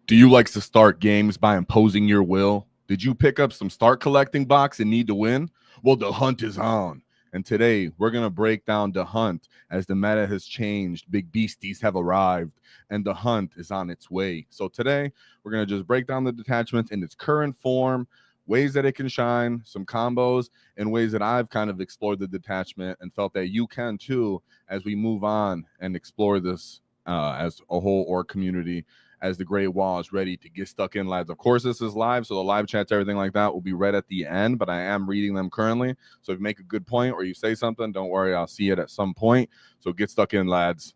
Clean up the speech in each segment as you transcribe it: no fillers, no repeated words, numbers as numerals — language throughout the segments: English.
Do you like to start games by imposing your will? Did you pick up some start collecting box and need to win? Well, the hunt is on. And today we're going to break down the hunt as the meta has changed. Big beasties have arrived and the hunt is on its way. So today we're going to just break down the detachment in its current form, ways that it can shine, some combos, and ways that I've kind of explored the detachment and felt that you can too as we move on and explore this as a whole orc community, as the Great Wall is ready to get stuck in, lads. Of course, this is live, so the live chats, everything like that will be read at the end, but I am reading them currently. So if you make a good point or you say something, don't worry, I'll see it at some point. So get stuck in, lads.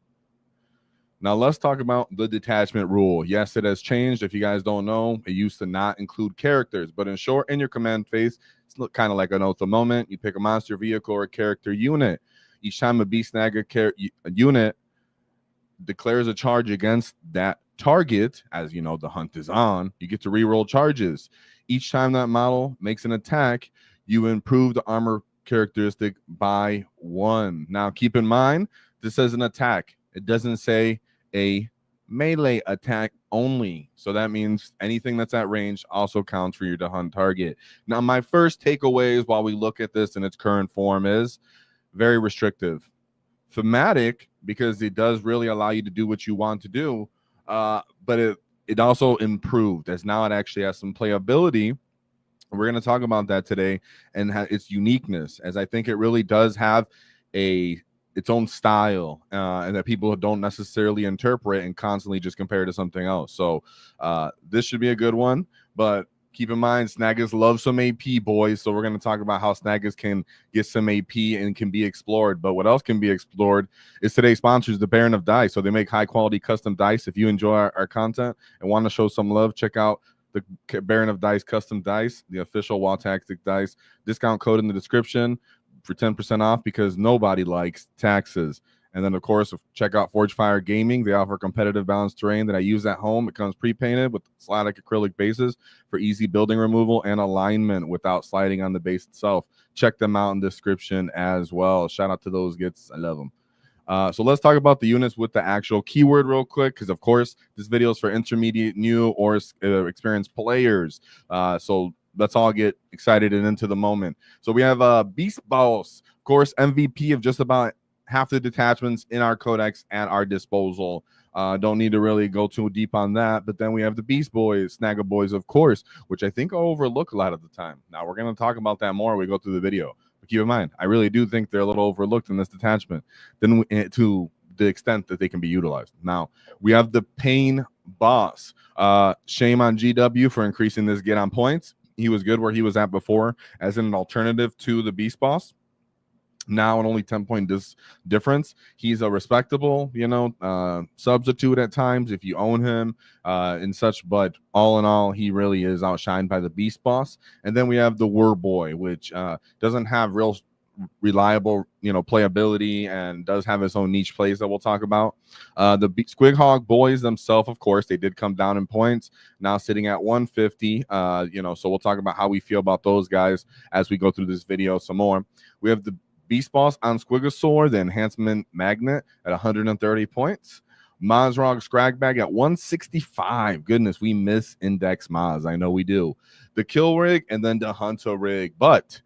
Now let's talk about the detachment rule. Yes, it has changed. If you guys don't know, it used to not include characters, but in short, in your command phase, it's kind of like an oath of moment. You pick a monster, vehicle, or character unit. Each time a Beast-snagga unit declares a charge against that target, as you know, the hunt is on, you get to reroll charges. Each time that model makes an attack, you improve the armor characteristic by 1. Now, keep in mind, this says an attack. It doesn't say a melee attack only. So that means anything that's at range also counts for your hunt target. Now, my first takeaways while we look at this in its current form is very restrictive. Thematic, because it does really allow you to do what you want to do, but it also improved, as now it actually has some playability. We're going to talk about that today and its uniqueness, as I think it really does have its own style, and that people don't necessarily interpret and constantly just compare to something else. So this should be a good one, but keep in mind, snaggas love some AP, boys. So we're going to talk about how snaggas can get some AP and can be explored. But what else can be explored is today's sponsors, the Baron of Dice. So they make high-quality custom dice. If you enjoy our content and want to show some love, check out the Baron of Dice custom dice, the official WAAAGH Tactic dice. Discount code in the description for 10% off, because nobody likes taxes. And then, of course, check out Forgefire Gaming. They offer competitive balanced terrain that I use at home. It comes pre-painted with static acrylic bases for easy building removal and alignment without sliding on the base itself. Check them out in the description as well. Shout out to those gits. I love them. So let's talk about the units with the actual keyword real quick, because, of course, this video is for intermediate, new, or experienced players. So let's all get excited and into the moment. So we have Beastboss, of course, MVP of just about half the detachments in our codex at our disposal. Don't need to really go too deep on that. But then we have the Beast Boys, Snagga Boys, of course, which I think I overlook a lot of the time. Now, we're going to talk about that more when we go through the video. But keep in mind, I really do think they're a little overlooked in this detachment to the extent that they can be utilized. Now, we have the Pain Boss. Shame on GW for increasing this get on points. He was good where he was at before as an alternative to the Beast Boss. Now, an only 10-point difference. He's a respectable, substitute at times if you own him and such. But all in all, he really is outshined by the Beast Boss. And then we have the Wur Boy, which doesn't have real reliable, playability, and does have its own niche plays that we'll talk about. The Squighog boys themselves, of course, they did come down in points, now sitting at 150. So we'll talk about how we feel about those guys as we go through this video some more. We have the Beastboss on Squigosaur, the enhancement magnet at 130 points. Mozrog Skragbad at 165. Goodness, we miss index Moz. I know we do. The Kill Rig and then the Hunter Rig. But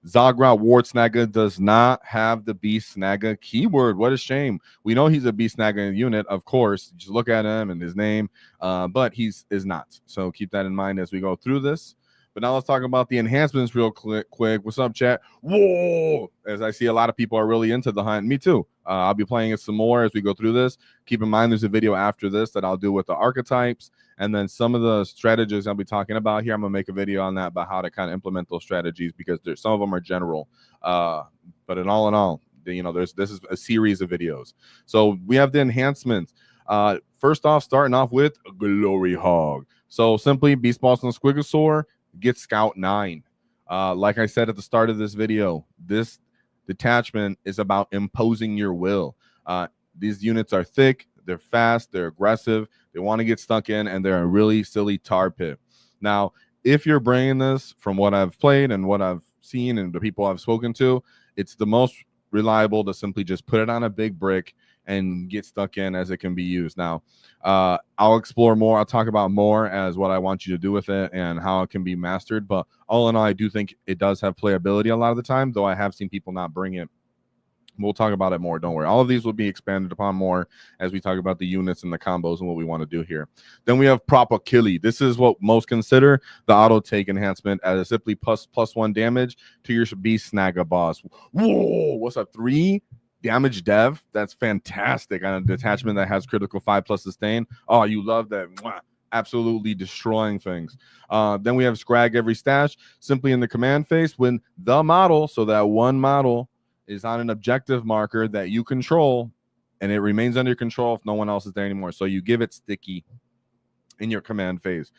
Zagra Snagga does not have the Beast-snagga keyword. What a shame. We know he's a Beast-snagga unit, of course. Just look at him and his name, but is not. So keep that in mind as we go through this. But now let's talk about the enhancements real quick. What's up, chat? Whoa! As I see a lot of people are really into the hunt. Me too. I'll be playing it some more as we go through this. Keep in mind there's a video after this that I'll do with the archetypes. And then some of the strategies I'll be talking about here, I'm going to make a video on that about how to kind of implement those strategies, because some of them are general. But in all, this is a series of videos. So we have the enhancements. First off, starting off with Glory Hog. So simply Beastboss and Squigosaur get Scout 9. Like I said at the start of this video, this detachment is about imposing your will. These units are thick, they're fast, they're aggressive, they want to get stuck in, and they're a really silly tar pit. Now, if you're bringing this from what I've played and what I've seen and the people I've spoken to, it's the most reliable to simply just put it on a big brick and get stuck in as it can be used. Now, I'll explore more. I'll talk about more as what I want you to do with it and how it can be mastered. But all in all, I do think it does have playability a lot of the time, though I have seen people not bring it. We'll talk about it more. Don't worry. All of these will be expanded upon more as we talk about the units and the combos and what we want to do here. Then we have Proper Killy. This is what most consider the auto take enhancement as a simply +1 damage to your Beast Snagga boss. Whoa, what's a 3 damage dev? That's fantastic on a detachment that has critical 5+ sustain. Oh, you love that. Mwah. Absolutely destroying things. Then we have Scrag every stash simply in the command phase when the model, so that one model is on an objective marker that you control, and it remains under control if no one else is there anymore. So you give it sticky in your command phase.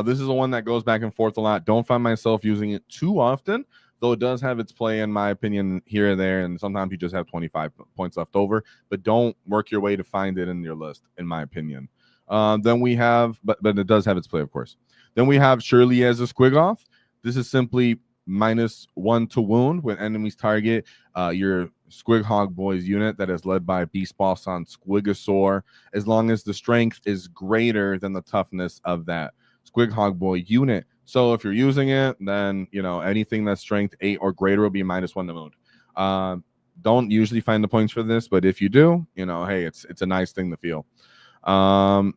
This is the one that goes back and forth a lot. Don't find myself using it too often, though it does have its play, in my opinion, here and there, and sometimes you just have 25 points left over, but don't work your way to find it in your list, in my opinion. Then we have, but it does have its play, of course. Then we have Shirley as a Squigoth. This is simply -1 to wound when enemies target your Squighog boys unit that is led by Beastboss on Squigosaur, as long as the strength is greater than the toughness of that Squighog boy unit. So if you're using it, then anything that's strength 8 or greater will be -1 to wound. Don't usually find the points for this, but if you do, hey, it's a nice thing to feel.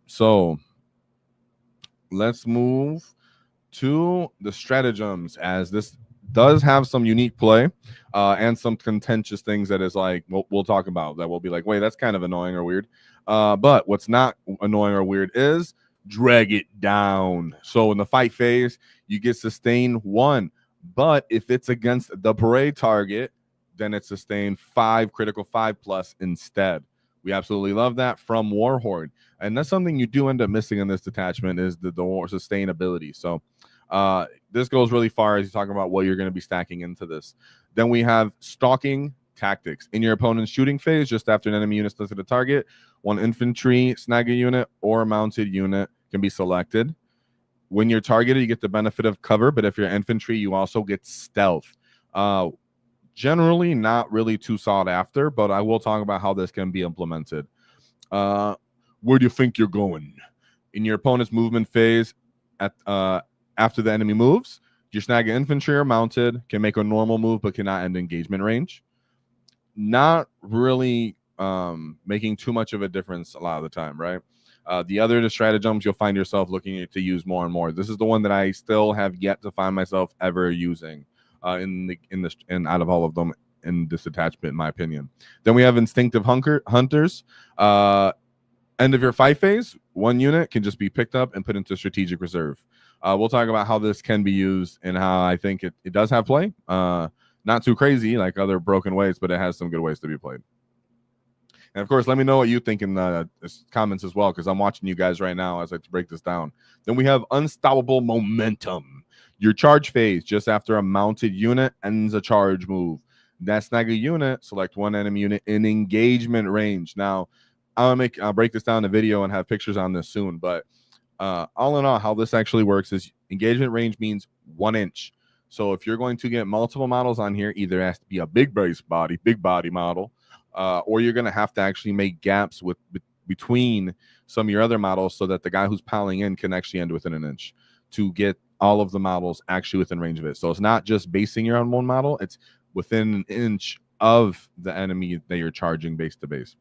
So let's move to the stratagems, as this does have some unique play and some contentious things that is like we'll talk about that we'll be like, wait, that's kind of annoying or weird. But what's not annoying or weird is drag it down. So in the fight phase, you get sustain 1, but if it's against the prey target, then it's sustain 5 critical 5+ instead. We absolutely love that from Warhorde, and that's something you do end up missing in this detachment is the sustainability. So this goes really far as you talk about what you're going to be stacking into this. Then we have stalking tactics. In your opponent's shooting phase, just after an enemy unit sticks to the target, one infantry snagga unit or mounted unit can be selected. When you're targeted, you get the benefit of cover, but if you're infantry, you also get stealth. Generally not really too sought after, but I will talk about how this can be implemented. Where do you think you're going? In your opponent's movement phase, after the enemy moves, your snagga infantry or mounted can make a normal move but cannot end engagement range. Not really making too much of a difference a lot of the time, right? The other stratagems you'll find yourself looking to use more and more. This is the one that I still have yet to find myself ever using. And out of all of them in this attachment, in my opinion. Then we have instinctive hunters. End of your fight phase, one unit can just be picked up and put into strategic reserve. We'll talk about how this can be used and how I think it does have play. Not too crazy like other broken ways, but it has some good ways to be played. And of course, let me know what you think in the comments as well, because I'm watching you guys right now as I break this down. Then we have unstoppable momentum. Your charge phase, just after a mounted unit ends a charge move. That snagga unit, select one enemy unit in engagement range. Now, I'll break this down in a video and have pictures on this soon. But all in all, how this actually works is engagement range means 1 inch. So if you're going to get multiple models on here, either it has to be a big body model, or you're going to have to actually make gaps between some of your other models so that the guy who's piling in can actually end within 1 inch to get all of the models actually within range of it. So it's not just basing your own one model, it's within 1 inch of the enemy that you're charging base to base.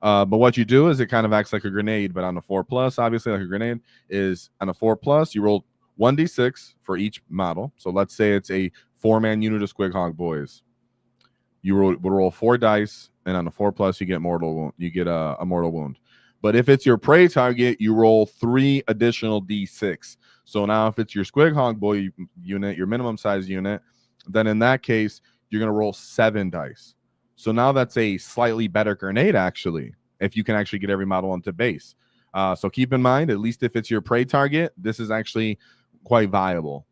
But what you do is it kind of acts like a grenade, but on a 4+, obviously like a grenade, is on a 4+, you roll 1d6 for each model. So let's say it's a 4-man unit of Squighog boys. You roll 4 dice, and on a 4+, you get mortal wound. You get a mortal wound. But if it's your prey target, you roll 3 additional d6. So now if it's your Squighog boy unit, your minimum size unit, then in that case, you're going to roll 7 dice. So now that's a slightly better grenade, actually, if you can actually get every model onto base. So keep in mind, at least if it's your prey target, this is actually quite viable.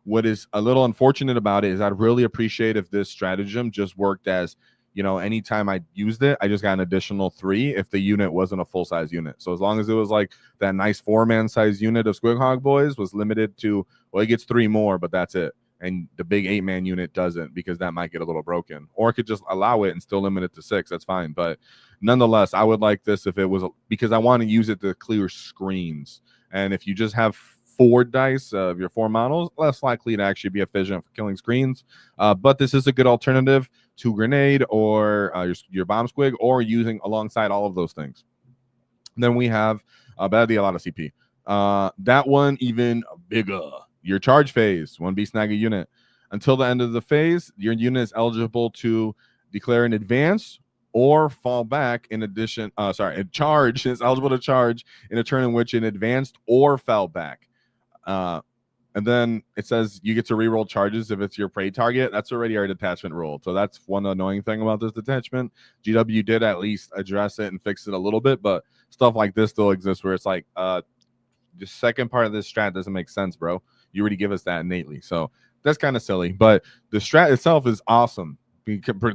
What is a little unfortunate about it is I'd really appreciate if this stratagem just worked as, anytime I used it, I just got an additional 3 if the unit wasn't a full-size unit. So as long as it was like that nice 4-man size unit of Squighog boys was limited to, well, he gets 3 more, but that's it. and the big 8-man unit doesn't, because that might get a little broken. Or it could just allow it and still limit it to 6. That's fine. But nonetheless, I would like this if it was, because I want to use it to clear screens. And if you just have 4 dice of your 4 models, less likely to actually be efficient for killing screens. But this is a good alternative to grenade or your bomb squig, or using alongside all of those things. Then we have that'd be a lot of CP. That one even bigger. Your charge phase, 1 Beastboss unit. Until the end of the phase, your unit is eligible to declare an advance or fall back. In addition, a charge is eligible to charge in a turn in which it advanced or fell back. And then it says you get to reroll charges if it's your prey target. That's already our detachment rule. So that's one annoying thing about this detachment. GW did at least address it and fix it a little bit, but stuff like this still exists where it's like, the second part of this strat doesn't make sense, bro. You already give us that innately. So that's kind of silly, but the strat itself is awesome.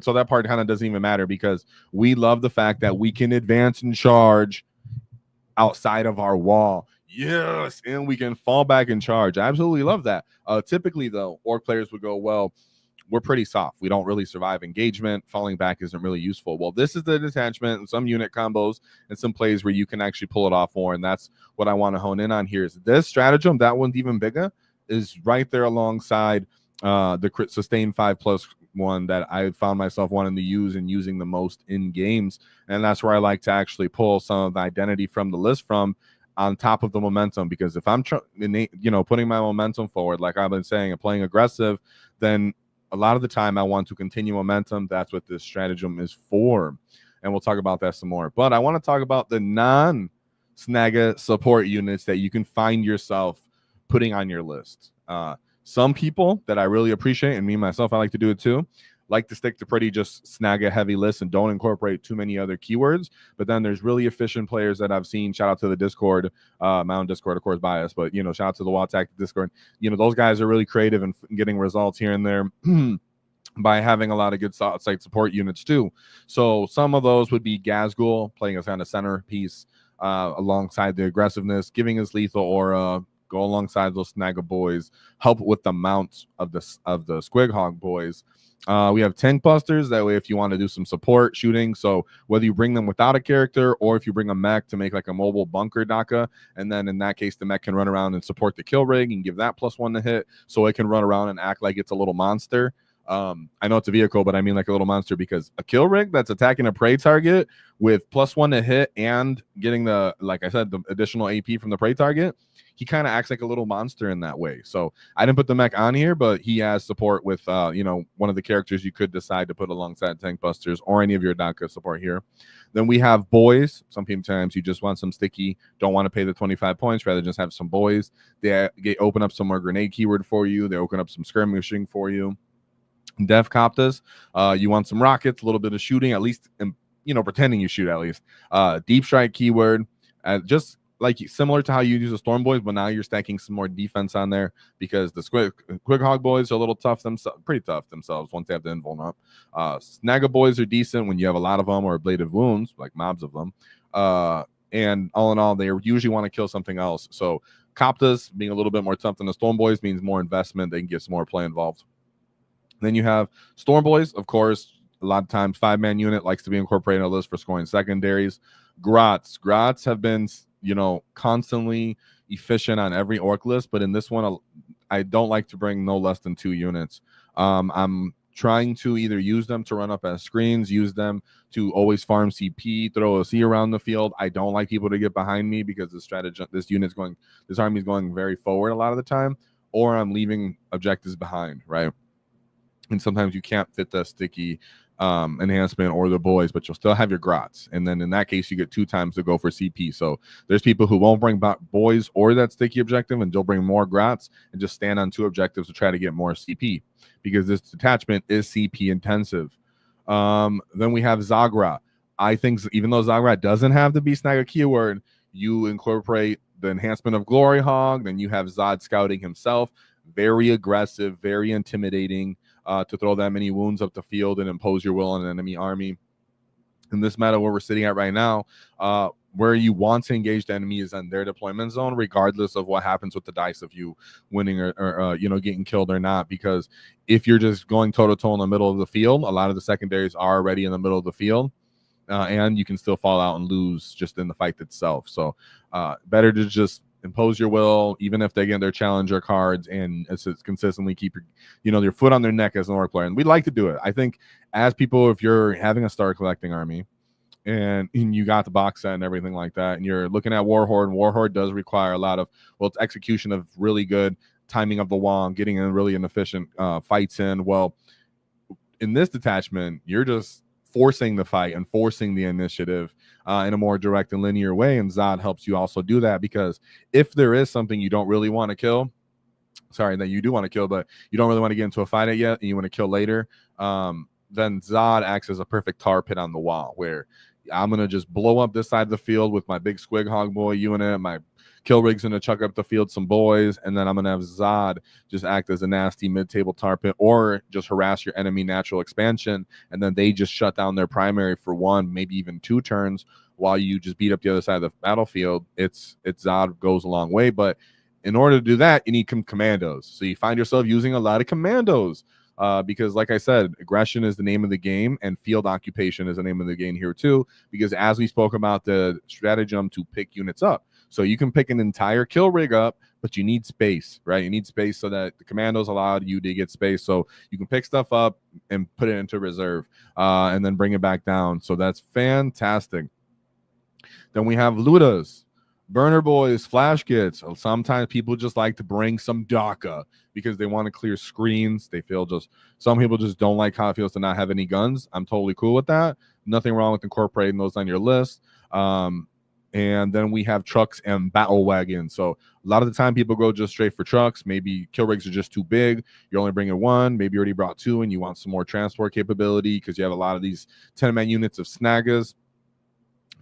So that part kind of doesn't even matter, because we love the fact that we can advance and charge outside of our wall. Yes, and we can fall back and charge. I absolutely love that. Typically, though, Orc players would go, well, we're pretty soft. We don't really survive engagement. Falling back isn't really useful. Well, this is the detachment and some unit combos and some plays where you can actually pull it off more, and that's what I want to hone in on here. Is this stratagem, that one's even bigger, is right there alongside the crit sustain 5+1 that I found myself wanting to use and using the most in games, and that's where I like to actually pull some of the identity from the list from, on top of the momentum. Because if I'm putting my momentum forward, like I've been saying, and playing aggressive, then a lot of the time I want to continue momentum. That's what this stratagem is for, and we'll talk about that some more. But I want to talk about the non-snagga support units that you can find yourself putting on your list. Some people that I really appreciate, and me myself, I like to do it too, like to stick to pretty just snagga heavy lists and don't incorporate too many other keywords. But then there's really efficient players that I've seen. Shout out to the Discord, my own Discord, of course, bias, but shout out to the WAAAGH Discord. Those guys are really creative and getting results here and there by having a lot of good site support units too. So some of those would be Gazgul playing as kind of centerpiece alongside the aggressiveness, giving us lethal aura. Go alongside those snagga boys, help with the mounts of the Squighog boys. We have tank busters. That way, if you want to do some support shooting, so whether you bring them without a character or if you bring a mech to make like a mobile bunker DACA, and then in that case, the mech can run around and support the kill rig and give that +1 to hit, so it can run around and act like it's a little monster. I know it's a vehicle, but I mean like a little monster, because a kill rig that's attacking a prey target with +1 to hit and getting the, like I said, the additional AP from the prey target, he kind of acts like a little monster in that way. So I didn't put the mech on here, but he has support with, one of the characters you could decide to put alongside tank busters or any of your DACA support here. Then we have boys. Sometimes you just want some sticky, don't want to pay the 25 points, rather just have some boys. They open up some more grenade keyword for you. They open up some skirmishing for you. Dev Coptas, you want some rockets, a little bit of shooting, at least, pretending you shoot at least. Deep strike keyword, just like similar to how you use the Storm Boys, but now you're stacking some more defense on there, because the Squighog boys are a little tough themselves, pretty tough themselves once they have the invuln up. Snagga boys are decent when you have a lot of them, or ablative wounds, like mobs of them. And all in all, they usually want to kill something else. So Coptas being a little bit more tough than the Storm Boys means more investment. They can get some more play involved. Then you have Storm Boys, of course. A lot of times, 5-man unit likes to be incorporated in a list for scoring secondaries. Grots have been, constantly efficient on every Orc list, but in this one, I don't like to bring no less than 2 units. I'm trying to either use them to run up as screens, use them to always farm CP, throw a C around the field. I don't like people to get behind me, because this army is going very forward a lot of the time, or I'm leaving objectives behind, right? And sometimes you can't fit the sticky enhancement or the boys, but you'll still have your grots. And then in that case, you get 2 times to go for CP. So there's people who won't bring boys or that sticky objective, and they'll bring more grots and just stand on 2 objectives to try to get more CP, because this detachment is CP intensive. Then we have Zagra. I think even though Zagra doesn't have the Beastboss keyword, you incorporate the enhancement of Glory Hog. Then you have Zod scouting himself. Very aggressive, very intimidating. To throw that many wounds up the field and impose your will on an enemy army. In this meta where we're sitting at right now, where you want to engage the enemy is on their deployment zone, regardless of what happens with the dice of you winning or you know, getting killed or not. Because if you're just going toe-to-toe in the middle of the field, a lot of the secondaries are already in the middle of the field, and you can still fall out and lose just in the fight itself. So better to just impose your will, even if they get their challenger cards, and it's consistently keep your, you know, your foot on their neck as an orc player. And we like to do it. I think as people, if you're having a star collecting army and you got the box set and everything like that, and you're looking at Warhorde, and Warhorde does require a lot of, well, it's execution of really good timing of the wand, getting in really inefficient fights in. Well, in this detachment, you're just forcing the fight and forcing the initiative in a more direct and linear way, and Zod helps you also do that, because if there is something you don't really want to kill, that you do want to kill, but you don't really want to get into a fight yet, and you want to kill later, then Zod acts as a perfect tar pit on the wall, where I'm going to just blow up this side of the field with my big Squighog boy unit, my kill rig's going to chuck up the field some boys, and then I'm going to have Zod just act as a nasty mid-table tar pit, or just harass your enemy natural expansion, and then they just shut down their primary for 1, maybe even 2 turns, while you just beat up the other side of the battlefield. It's Zod goes a long way, but in order to do that, you need commandos. So you find yourself using a lot of commandos. Because like I said, aggression is the name of the game, and field occupation is the name of the game here too, because as we spoke about the stratagem to pick units up. So you can pick an entire kill rig up, but you need space, right? You need space so that the commandos allow you to get space. So you can pick stuff up and put it into reserve and then bring it back down. So that's fantastic. Then we have Ludas. Burner boys, flash kits. Sometimes people just like to bring some DACA because they want to clear screens. They feel just, some people just don't like how it feels to not have any guns. I'm totally cool with that. Nothing wrong with incorporating those on your list. And then we have trucks and battle wagons. So a lot of the time people go just straight for trucks. Maybe kill rigs are just too big. You're only bringing 1. Maybe you already brought 2 and you want some more transport capability because you have a lot of these 10-man units of snaggas.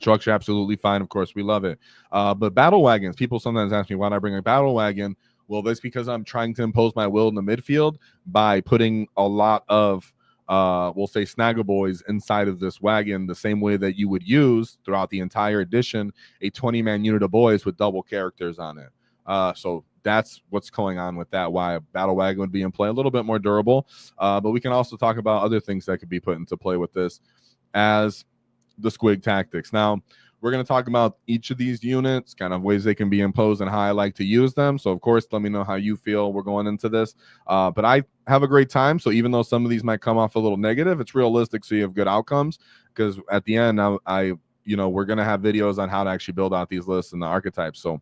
Trucks are absolutely fine. Of course, we love it. But battle wagons, people sometimes ask me, why do I bring a battle wagon? Well, that's because I'm trying to impose my will in the midfield by putting a lot of, we'll say, snagga boys inside of this wagon, the same way that you would use throughout the entire edition a 20-man unit of boys with double characters on it. So that's what's going on with that, why a battle wagon would be in play, a little bit more durable. But we can also talk about other things that could be put into play with this as the squig tactics. Now, we're going to talk about each of these units, kind of ways they can be imposed and how I like to use them. So, of course, let me know how you feel we're going into this. But I have a great time. So even though some of these might come off a little negative, it's realistic so you have good outcomes. Because at the end, we're going to have videos on how to actually build out these lists and the archetypes. So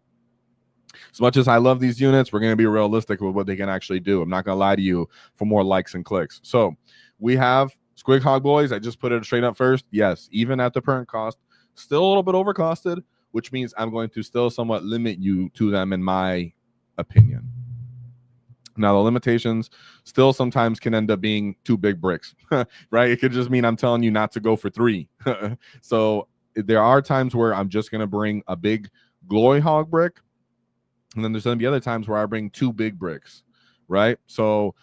as much as I love these units, we're going to be realistic with what they can actually do. I'm not going to lie to you for more likes and clicks. So we have Squighog boys. I just put it straight up first. Yes, even at the current cost, still a little bit overcosted, which means I'm going to still somewhat limit you to them in my opinion. Now, the limitations still sometimes can end up being 2 big bricks, right? It could just mean I'm telling you not to go for 3. So there are times where I'm just going to bring a big glory hog brick, and then there's going to be other times where I bring 2 big bricks, right? So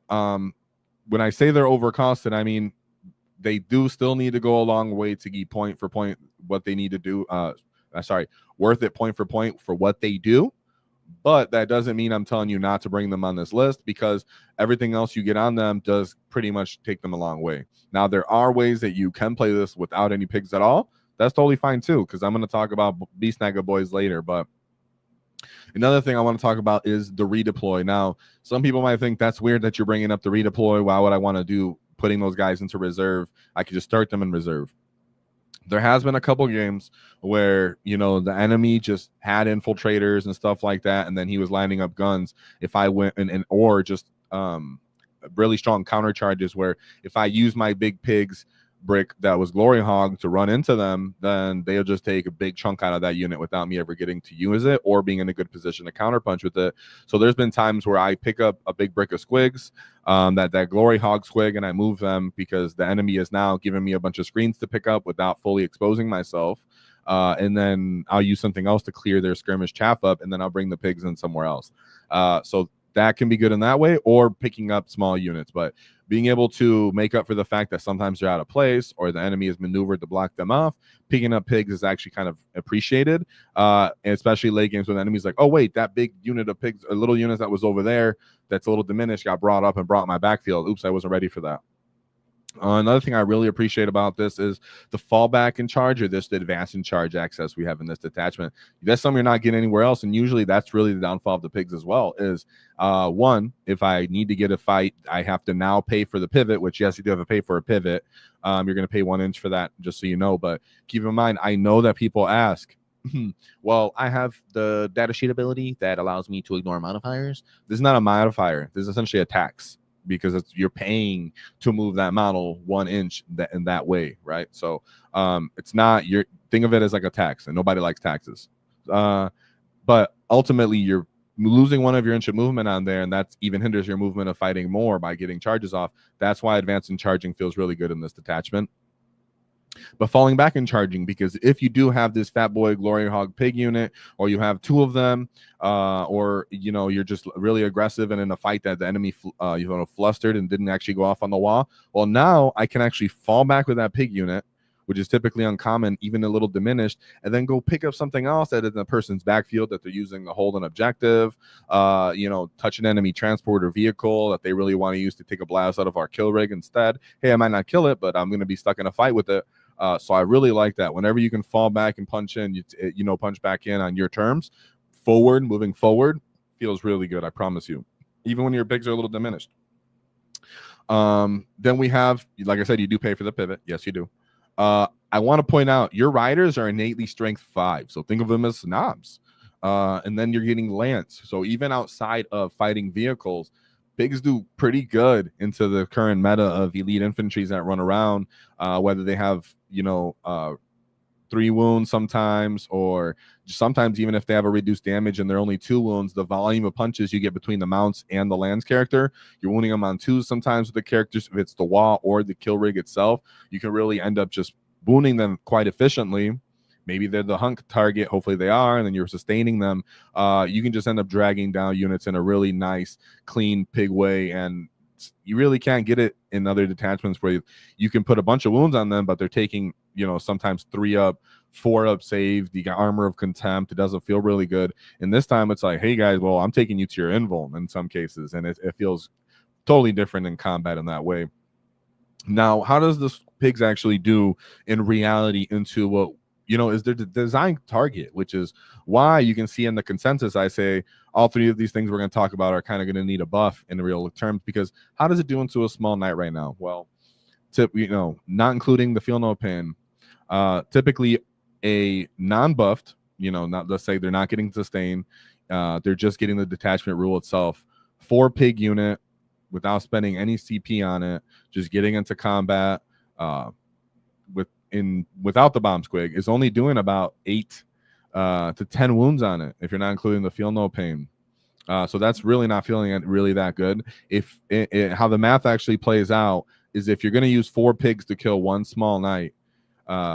when I say they're overcosted, I mean they do still need to go a long way to get point for point what they need to do. Worth it point for what they do. But that doesn't mean I'm telling you not to bring them on this list, because everything else you get on them does pretty much take them a long way. Now, there are ways that you can play this without any pigs at all. That's totally fine too, because I'm going to talk about Beastboss boys later. But another thing I want to talk about is the redeploy. Now, some people might think that's weird that you're bringing up the redeploy. Why would I want to do putting those guys into reserve? I could just start them in reserve. There has been a couple games where, the enemy just had infiltrators and stuff like that, and then he was lining up guns. If I went or just really strong counter charges where if I use my big pigs brick that was glory hog to run into them, then they'll just take a big chunk out of that unit without me ever getting to use it or being in a good position to counterpunch with it. So there's been times where I pick up a big brick of squigs, that glory hog squig, and I move them because the enemy is now giving me a bunch of screens to pick up without fully exposing myself. And then I'll use something else to clear their skirmish chaff up, and then I'll bring the pigs in somewhere else. So that can be good in that way, or picking up small units. But being able to make up for the fact that sometimes they're out of place or the enemy is maneuvered to block them off, picking up pigs is actually kind of appreciated, and especially late games when the enemy's like, oh wait, that big unit of pigs, a little unit that was over there that's a little diminished, got brought up and brought my backfield. Oops, I wasn't ready for that. Another thing I really appreciate about this is the fallback in charge, or this the advance in charge access we have in this detachment. That's something you're not getting anywhere else, and usually that's really the downfall of the pigs as well. Is one, if I need to get a fight, I have to now pay for the pivot, which yes, you do have to pay for a pivot. You're going to pay 1 inch for that, just so you know. But keep in mind, I know that people ask, well, I have the data sheet ability that allows me to ignore modifiers. This is not a modifier. This is essentially a tax, because you're paying to move that model 1 inch in that way, right? So it's not, your think of it as like a tax, and nobody likes taxes. But ultimately, you're losing 1 of your inch of movement on there, and that even hinders your movement of fighting more by getting charges off. That's why advancing charging feels really good in this detachment. But falling back and charging, because if you do have this fat boy glory hog pig unit, or you have 2 of them, or you're just really aggressive and in a fight that the enemy flustered and didn't actually go off on the wall, well, now I can actually fall back with that pig unit, which is typically uncommon, even a little diminished, and then go pick up something else that is in the person's backfield that they're using to hold an objective, touch an enemy transport or vehicle that they really want to use to take a blast out of our kill rig instead. Hey, I might not kill it, but I'm going to be stuck in a fight with it. So I really like that. Whenever you can fall back and punch in, punch back in on your terms, moving forward, feels really good. I promise you, even when your pigs are a little diminished. Then we have, like I said, you do pay for the pivot. Yes, you do. I want to point out your riders are innately strength 5, so think of them as snobs. And then you're getting lance. So even outside of fighting vehicles, pigs do pretty good into the current meta of elite infantries that run around, whether they have 3 wounds sometimes, or sometimes even if they have a reduced damage and they're only 2 wounds, the volume of punches you get between the mounts and the lance character, you're wounding them on 2 sometimes with the characters. If it's the wall or the kill rig itself, you can really end up just wounding them quite efficiently. Maybe they're the hunk target, hopefully they are, and then you're sustaining them. You can just end up dragging down units in a really nice, clean pig way, and you really can't get it in other detachments where you can put a bunch of wounds on them, but they're taking, sometimes 3 up, 4 up saved. You got armor of contempt. It doesn't feel really good. And this time it's like, hey guys, well, I'm taking you to your invuln in some cases, and it feels totally different in combat in that way. Now, how does this pigs actually do in reality into what is their design target, which is why you can see in the consensus, I say all 3 of these things we're going to talk about are kind of going to need a buff in real terms, because how does it do into a small knight right now? Well, not including the feel no pain, typically a non-buffed, let's say they're not getting sustain, they're just getting the detachment rule itself, 4 pig unit without spending any CP on it, just getting into combat without the bomb squig, is only doing about 8 to 10 wounds on it, if you're not including the feel no pain. So that's really not feeling it really that good. If how the math actually plays out is, if you're going to use 4 pigs to kill 1 small knight,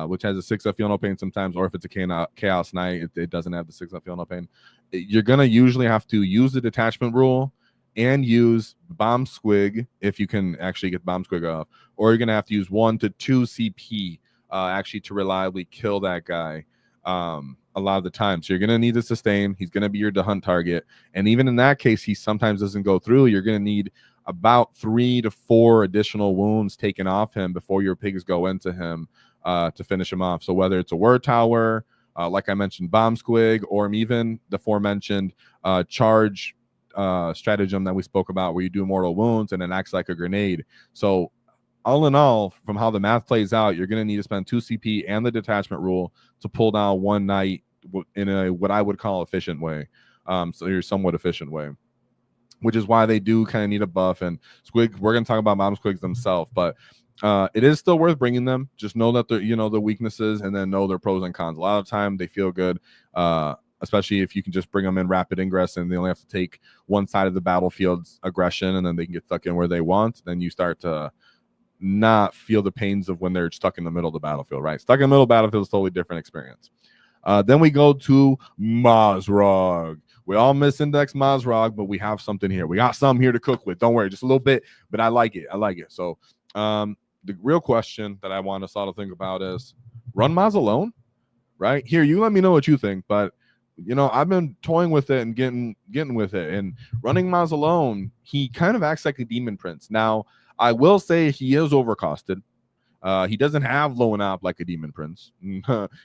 which has a 6 up feel no pain sometimes, or if it's a chaos knight, it doesn't have the 6 up feel no pain, you're going to usually have to use the detachment rule and use bomb squig if you can actually get bomb squig off, or you're going to have to use 1 to 2 CP actually to reliably kill that guy a lot of the time. So you're going to need to sustain. He's going to be your hunt target, and even in that case, he sometimes doesn't go through. You're going to need about 3 to 4 additional wounds taken off him before your pigs go into him to finish him off. So whether it's a word tower, like I mentioned, bomb squig, or even the aforementioned charge stratagem that we spoke about, where you do mortal wounds and it acts like a grenade. So all in all, from how the math plays out, you're going to need to spend 2 CP and the detachment rule to pull down 1 knight in a what I would call efficient way. So you're somewhat efficient way, which is why they do kind of need a buff. And squig, we're going to talk about bomb squigs themselves, but it is still worth bringing them. Just know that they're, the weaknesses, and then know their pros and cons. A lot of time they feel good, especially if you can just bring them in rapid ingress and they only have to take one side of the battlefield's aggression, and then they can get stuck in where they want. Then you start to not feel the pains of when they're stuck in the middle of the battlefield, right? Stuck in the middle of the battlefield is a totally different experience. Then we go to Mozrog. We all misindex Mozrog, but we have something here. We got some here to cook with. Don't worry, just a little bit, but I like it. I like it. So the real question that I want us all to think about is, run Moz alone, right? Here, you let me know what you think, but you know, I've been toying with it and getting with it, and running Moz alone, he kind of acts like a demon prince. Now, I will say he is overcosted. He doesn't have low and op like a demon prince.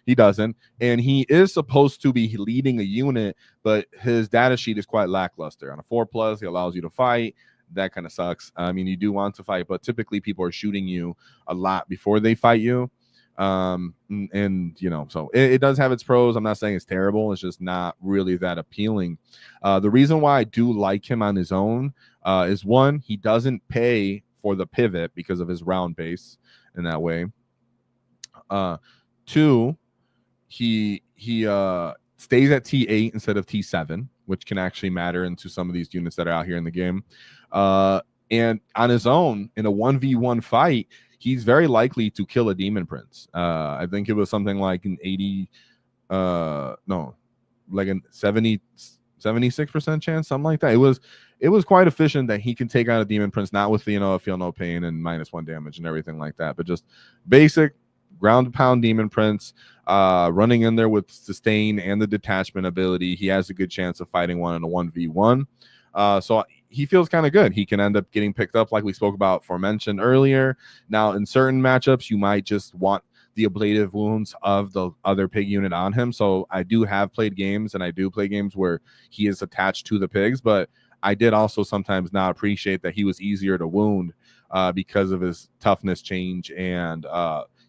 He doesn't, and he is supposed to be leading a unit, but his data sheet is quite lackluster. On a 4+, he allows you to fight. That kind of sucks. I mean, you do want to fight, but typically people are shooting you a lot before they fight you. And you know, so it does have its pros. I'm not saying it's terrible. It's just not really that appealing. The reason why I do like him on his own is, one, he doesn't pay for the pivot because of his round base in that way. Two, he stays at T8 instead of T7, which can actually matter into some of these units that are out here in the game. And on his own, in a 1v1 fight, he's very likely to kill a demon prince. I think it was something like an 76% chance, something like that. It was quite efficient that he can take out a demon prince, not with, you know, feel no pain and -1 damage and everything like that, but just basic ground pound demon prince, running in there with sustain and the detachment ability. He has a good chance of fighting one in a 1v1. So he feels kind of good. He can end up getting picked up, like we spoke about mentioned earlier. Now, in certain matchups, you might just want the ablative wounds of the other pig unit on him. So I do have played games, and I do play games where he is attached to the pigs, but I did also sometimes not appreciate that he was easier to wound because of his toughness change, and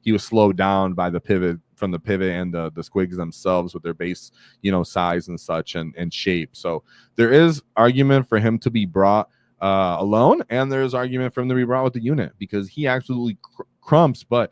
he was slowed down by the pivot and the squigs themselves with their base, you know, size and such and shape. So there is argument for him to be brought alone, and there's argument for him to be brought with the unit, because he absolutely crumps, but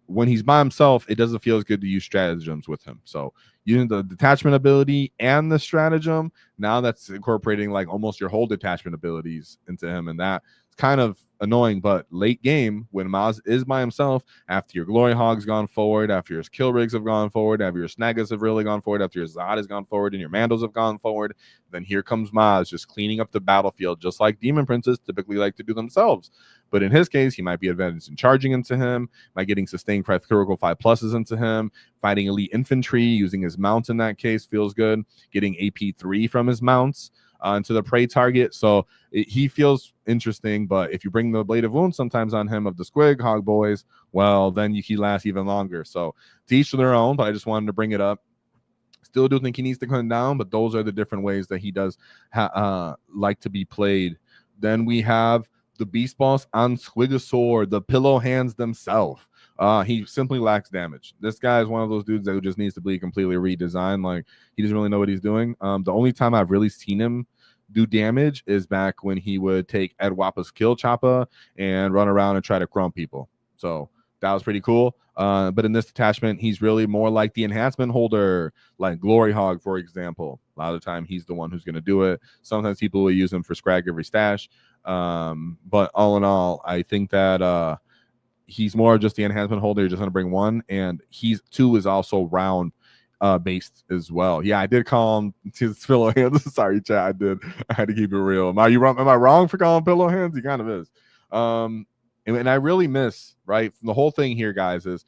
when he's by himself, it doesn't feel as good to use stratagems with him. So using the detachment ability and the stratagem, now that's incorporating like almost your whole detachment abilities into him, and that's kind of annoying. But late game, when Moz is by himself, after your glory hog's gone forward, after your skill rigs have gone forward, after your snaggas have really gone forward, after your Zod has gone forward and your mandos have gone forward, then here comes Moz just cleaning up the battlefield, just like demon princes typically like to do themselves. But in his case, he might be advantaged in charging into him, by getting sustained critical 5+s into him, fighting elite infantry, using his mounts in that case feels good, getting AP3 from his mounts into the prey target. So he feels interesting, but if you bring the blade of wounds sometimes on him of the Squighog boys, well, then he lasts even longer. So to each their own, but I just wanted to bring it up. Still do think he needs to come down, but those are the different ways that he does like to be played. Then we have the Beastboss on Squigosaur, the pillow hands themselves. He simply lacks damage. This guy is one of those dudes that just needs to be completely redesigned. Like, he doesn't really know what he's doing. The only time I've really seen him do damage is back when he would take Ed Wappa's kill choppa and run around and try to crump people. So that was pretty cool. But in this detachment, he's really more like the enhancement holder, like Glory Hog, for example. A lot of the time, he's the one who's going to do it. Sometimes people will use him for Scrag every stash. But all in all, I think that he's more just the enhancement holder. You're just going to bring one, and he's two is also round based as well. Yeah, I did call him his pillow hands. Sorry, chat. I did. I had to keep it real. Am I wrong for calling him pillow hands? He kind of is. And I really miss, right? The whole thing here, guys, is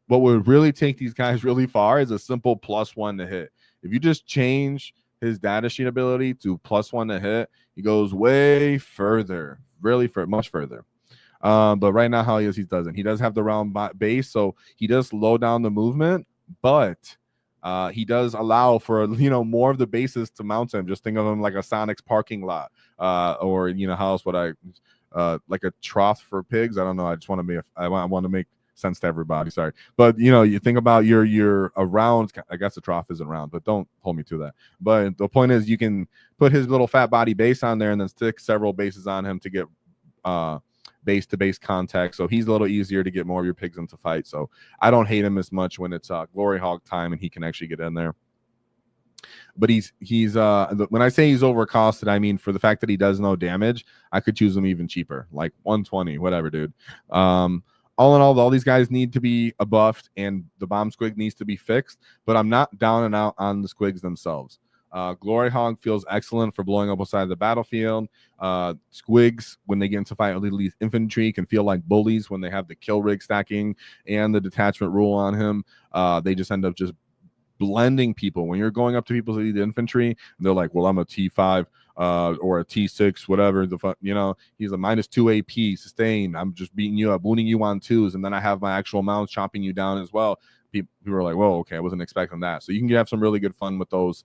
what would really take these guys really far is a simple +1 to hit. If you just change his data sheet ability to +1 to hit, he goes way further, really much further. But right now, how he doesn't. He does have the round base, so he does slow down the movement, but he does allow for, you know, more of the bases to mount him. Just think of him like a Sonic's parking lot, or, you know, how else would I like a trough for pigs? I don't know. I just want to make I want to make sense to everybody. Sorry, but you know, you think about your around. I guess the trough isn't round, but don't hold me to that. But the point is, you can put his little fat body base on there and then stick several bases on him to get base to base contact. So he's a little easier to get more of your pigs into fight. So I don't hate him as much when it's Glory Hog time and he can actually get in there. But he's when I say he's overcosted, I mean for the fact that he does no damage, I could choose him even cheaper, like 120, whatever, dude. All in all these guys need to be buffed, and the bomb squig needs to be fixed, but I'm not down and out on the squigs themselves. Glory Hog feels excellent for blowing up a side of the battlefield. Squigs, when they get into fight elite infantry, can feel like bullies when they have the kill rig stacking and the detachment rule on him. They just end up just blending people. When you're going up to people's elite infantry, and they're like, well, I'm a T5 or a T6, whatever. He's a -2 AP sustain. I'm just beating you up, wounding you on twos, and then I have my actual mounts chopping you down as well. People are like, whoa, okay, I wasn't expecting that. So you can have some really good fun with those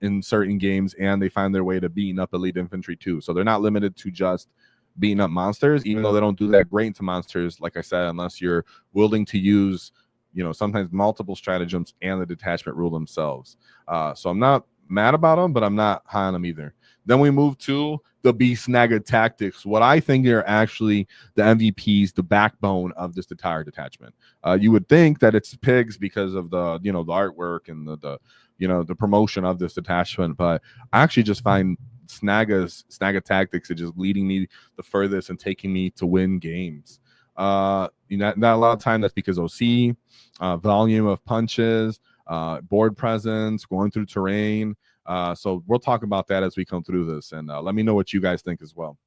in certain games, and they find their way to beating up elite infantry too. So they're not limited to just beating up monsters, even though they don't do that great to monsters, like I said, unless you're willing to use, sometimes multiple stratagems and the detachment rule themselves. So I'm not mad about them, but I'm not high on them either. Then we move to the non-snagga tactics. What I think are actually the MVPs, the backbone of this entire detachment. You would think that it's pigs because of the the artwork and the promotion of this detachment, but I actually just find snagga tactics are just leading me the furthest and taking me to win games. Not a lot of time that's because OC, volume of punches, board presence, going through terrain. So we'll talk about that as we come through this, and let me know what you guys think as well.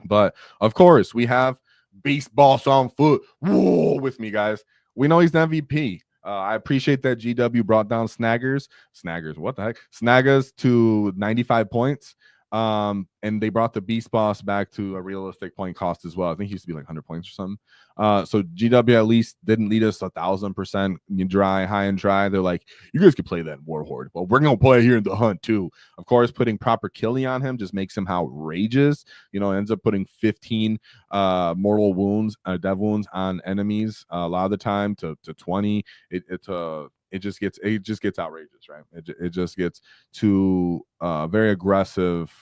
But of course, we have Beastboss on foot. Whoa, with me, guys. We know he's the MVP. I appreciate that GW brought down Snaggers, what the heck? Snaggas to 95 points. And they brought the Beastboss back to a realistic point cost as well. I think he used to be like 100 points or something. So GW at least didn't lead us 1,000% dry, high and dry. They're like, you guys could play that in Warhorde. Well, we're gonna play here in the Hunt too. Of course, putting proper killing on him just makes him outrageous. Ends up putting 15 mortal wounds, dev wounds on enemies a lot of the time to 20. It just gets outrageous, right? It just gets to very aggressive.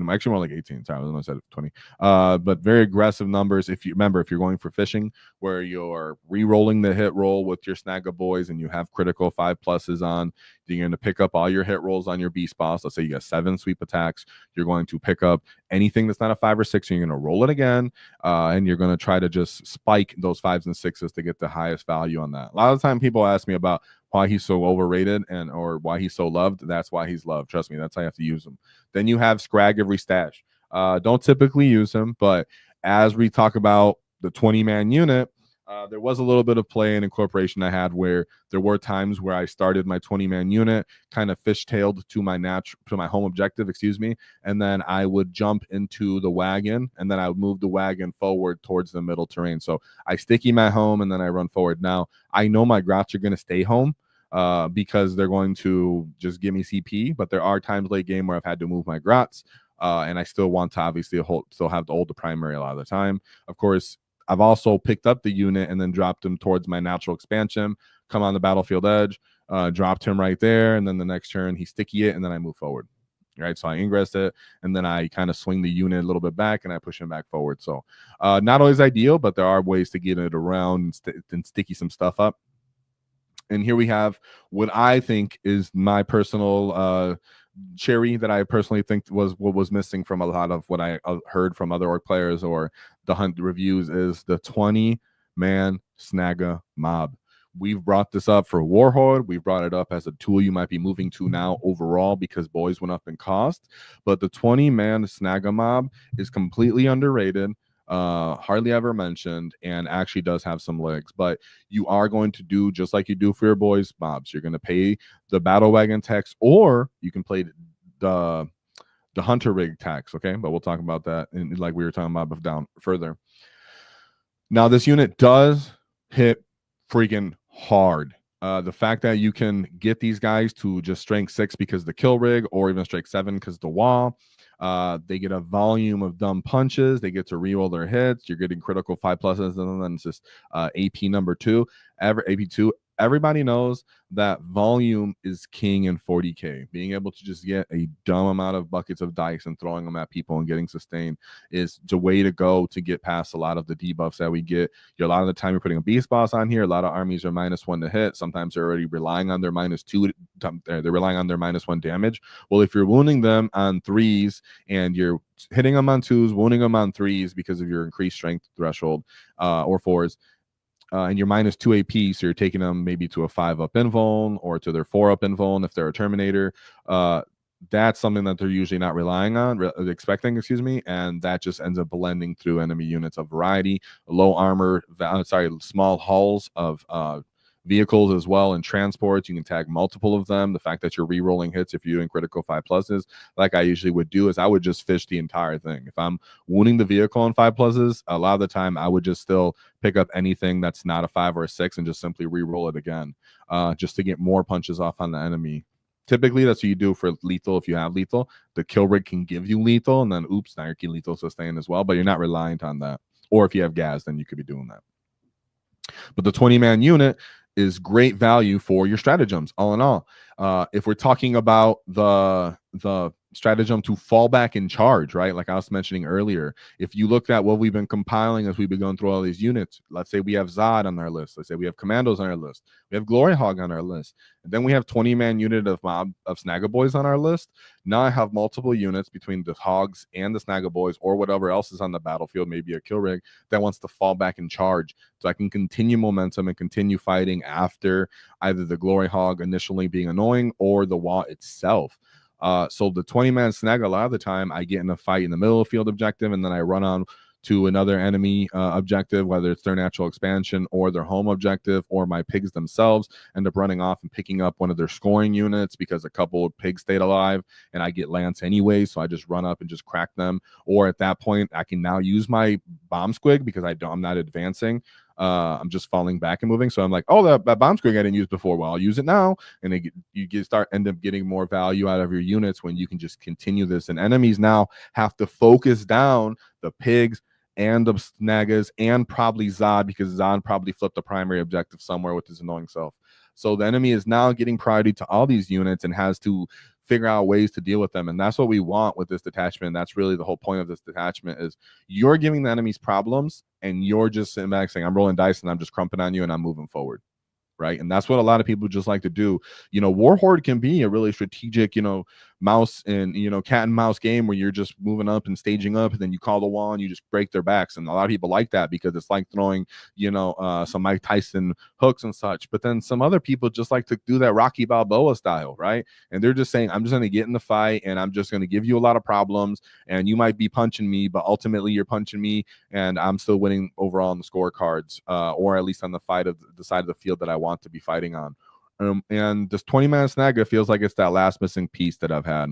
Actually more like 18 times. I said 20. But very aggressive numbers. If you're going for fishing, where you're re-rolling the hit roll with your Snagga boys and you have critical 5+s on, you're going to pick up all your hit rolls on your Beastboss. Let's say you got 7 sweep attacks. You're going to pick up anything that's not a 5 or 6, and you're going to roll it again. And you're going to try to just spike those 5s and 6s to get the highest value on that. A lot of the time people ask me about why he's so overrated or why he's so loved. That's why he's loved. Trust me, that's how you have to use him. Then you have Scrag every stash. Don't typically use him, but as we talk about the 20-man unit, there was a little bit of play and incorporation I had where there were times where I started my 20-man unit, kind of fishtailed to my home objective, and then I would jump into the wagon, and then I would move the wagon forward towards the middle terrain. So I sticky my home, and then I run forward. Now, I know my grots are going to stay home, because they're going to just give me CP, but there are times late game where I've had to move my grots, and I still want to obviously still have to hold the primary a lot of the time. Of course, I've also picked up the unit and then dropped him towards my natural expansion, come on the battlefield edge, dropped him right there, and then the next turn he sticky it, and then I move forward. Right, so I ingress it, and then I kind of swing the unit a little bit back, and I push him back forward. So not always ideal, but there are ways to get it around and sticky some stuff up. And here we have what I think is my personal cherry that I personally think was what was missing from a lot of what I heard from other orc players or the Hunt reviews is the 20-man snagga mob. We've brought this up for Warhorde. We've brought it up as a tool you might be moving to now overall because boys went up in cost. But the 20-man snagga mob is completely underrated. Hardly ever mentioned, and actually does have some legs. But you are going to do just like you do for your boys mobs. You're going to pay the battle wagon tax, or you can play the hunter rig tax. Okay, but we'll talk about that like we were talking about down further. Now this unit does hit freaking hard. The fact that you can get these guys to just strength 6 because the kill rig, or even strength 7 because the wall. They get a volume of dumb punches. They get to reroll their hits. You're getting critical 5+s, and then it's just AP number 2. AP 2. Everybody knows that volume is king in 40K. Being able to just get a dumb amount of buckets of dice and throwing them at people and getting sustained is the way to go to get past a lot of the debuffs that we get. A lot of the time you're putting a Beastboss on here. A lot of armies are -1 to hit. Sometimes they're already relying on their -2. They're relying on their -1 damage. Well, if you're wounding them on 3s and you're hitting them on 2s, wounding them on 3s because of your increased strength threshold, or 4s, and you're -2 AP, so you're taking them maybe to a 5-up invuln or to their 4-up invuln if they're a Terminator. That's something that they're usually not relying on, expecting, excuse me, and that just ends up blending through enemy units of variety, low armor, small hulls of vehicles as well, and transports. You can tag multiple of them. The fact that you're re-rolling hits if you're doing critical 5+s, like I usually would do, is I would just fish the entire thing. If I'm wounding the vehicle on 5+s, a lot of the time I would just still pick up anything that's not a 5 or a 6 and just simply re-roll it again, just to get more punches off on the enemy. Typically, that's what you do for lethal. If you have lethal, the kill rig can give you lethal, and then oops, now you're lethal sustain as well, but you're not reliant on that. Or if you have gas, then you could be doing that. But the 20-man unit is great value for your stratagems, all in all. If we're talking about the stratagem to fall back in charge, right? Like I was mentioning earlier, if you look at what we've been compiling as we've been going through all these units, let's say we have Zod on our list, let's say we have Commandos on our list, we have Glory Hog on our list, and then we have 20-man unit of Snagga Boys on our list. Now I have multiple units between the Hogs and the Snagga Boys or whatever else is on the battlefield, maybe a kill rig that wants to fall back in charge, so I can continue momentum and continue fighting after either the Glory Hog initially being annoying or the WAAAGH itself. So the 20-man snag, a lot of the time I get in a fight in the middle of field objective, and then I run on to another enemy objective, whether it's their natural expansion or their home objective, or my pigs themselves end up running off and picking up one of their scoring units because a couple of pigs stayed alive and I get lance anyway, so I just run up and just crack them. Or at that point I can now use my bomb squig because I'm not advancing. I'm just falling back and moving. So I'm like, oh, that bomb squig I didn't use before. Well, I'll use it now. And you end up getting more value out of your units when you can just continue this. And enemies now have to focus down the pigs and the snaggas and probably Zod, because Zod probably flipped the primary objective somewhere with his annoying self. So the enemy is now getting priority to all these units and has to figure out ways to deal with them. And that's what we want with this detachment. That's really the whole point of this detachment, is you're giving the enemies problems and you're just sitting back saying, I'm rolling dice and I'm just crumping on you and I'm moving forward. Right. And that's what a lot of people just like to do. Warhorde can be a really strategic, mouse and, cat and mouse game where you're just moving up and staging up, and then you call the wall and you just break their backs. And a lot of people like that because it's like throwing, some Mike Tyson hooks and such. But then some other people just like to do that Rocky Balboa style. Right. And they're just saying, I'm just going to get in the fight and I'm just going to give you a lot of problems, and you might be punching me, but ultimately you're punching me and I'm still winning overall on the scorecards, or at least on the side of the field that I want to be fighting on. And this 20-man snagga feels like it's that last missing piece that I've had,